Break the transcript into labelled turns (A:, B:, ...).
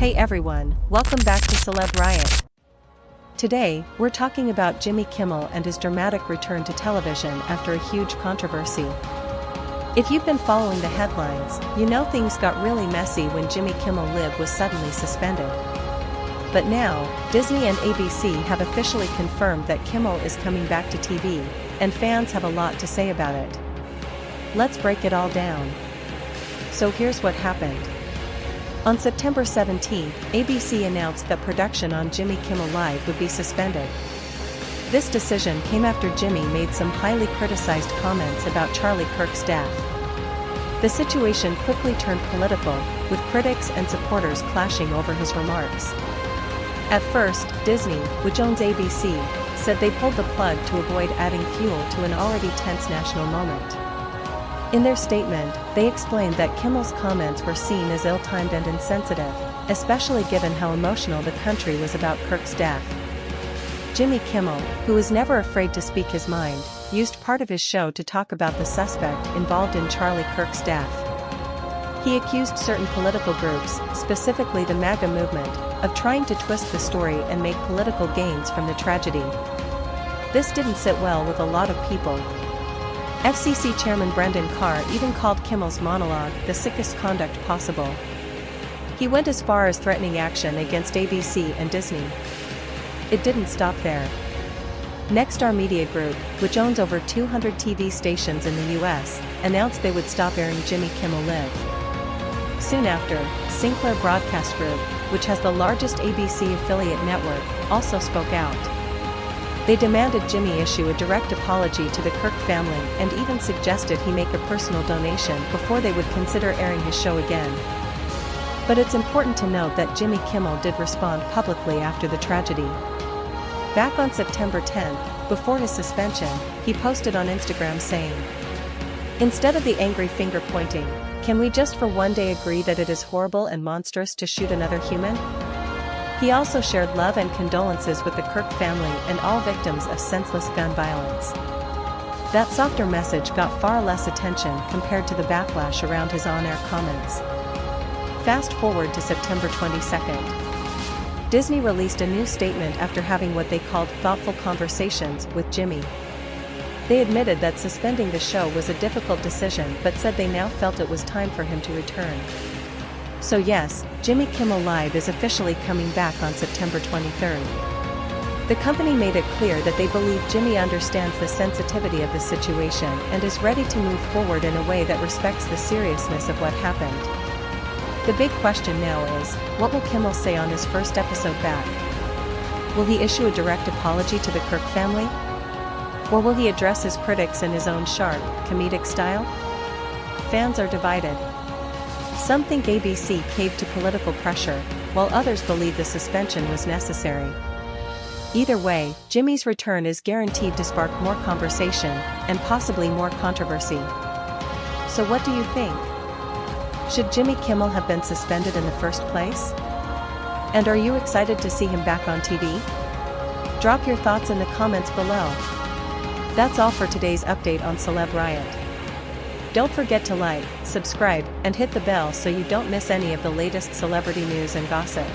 A: Hey everyone, welcome back to Celeb Riot. Today, we're talking about Jimmy Kimmel and his dramatic return to television after a huge controversy. If you've been following the headlines, you know things got really messy when Jimmy Kimmel Live was suddenly suspended. But now, Disney and ABC have officially confirmed that Kimmel is coming back to TV, and fans have a lot to say about it. Let's break it all down. So here's what happened. On September 17, ABC announced that production on Jimmy Kimmel Live would be suspended. This decision came after Jimmy made some highly criticized comments about Charlie Kirk's death. The situation quickly turned political, with critics and supporters clashing over his remarks. At first, Disney, which owns ABC, said they pulled the plug to avoid adding fuel to an already tense national moment. In their statement, they explained that Kimmel's comments were seen as ill-timed and insensitive, especially given how emotional the country was about Kirk's death. Jimmy Kimmel, who is never afraid to speak his mind, used part of his show to talk about the suspect involved in Charlie Kirk's death. He accused certain political groups, specifically the MAGA movement, of trying to twist the story and make political gains from the tragedy. This didn't sit well with a lot of people. FCC Chairman Brendan Carr even called Kimmel's monologue the sickest conduct possible. He went as far as threatening action against ABC and Disney. It didn't stop there. Nexstar Media Group, which owns over 200 TV stations in the US, announced they would stop airing Jimmy Kimmel Live. Soon after, Sinclair Broadcast Group, which has the largest ABC affiliate network, also spoke out. They demanded Jimmy issue a direct apology to the Kirk family and even suggested he make a personal donation before they would consider airing his show again. But it's important to note that Jimmy Kimmel did respond publicly after the tragedy. Back on September 10th, before his suspension, he posted on Instagram saying, "Instead of the angry finger pointing, can we just for one day agree that it is horrible and monstrous to shoot another human?" He also shared love and condolences with the Kirk family and all victims of senseless gun violence. That softer message got far less attention compared to the backlash around his on-air comments. Fast forward to September 22nd. Disney released a new statement after having what they called thoughtful conversations with Jimmy. They admitted that suspending the show was a difficult decision but said they now felt it was time for him to return. So yes, Jimmy Kimmel Live is officially coming back on September 23rd. The company made it clear that they believe Jimmy understands the sensitivity of the situation and is ready to move forward in a way that respects the seriousness of what happened. The big question now is, what will Kimmel say on his first episode back? Will he issue a direct apology to the Kirk family? Or will he address his critics in his own sharp, comedic style? Fans are divided. Some think ABC caved to political pressure, while others believe the suspension was necessary. Either way, Jimmy's return is guaranteed to spark more conversation, and possibly more controversy. So what do you think? Should Jimmy Kimmel have been suspended in the first place? And are you excited to see him back on TV? Drop your thoughts in the comments below. That's all for today's update on Celeb Riot. Don't forget to like, subscribe, and hit the bell so you don't miss any of the latest celebrity news and gossip.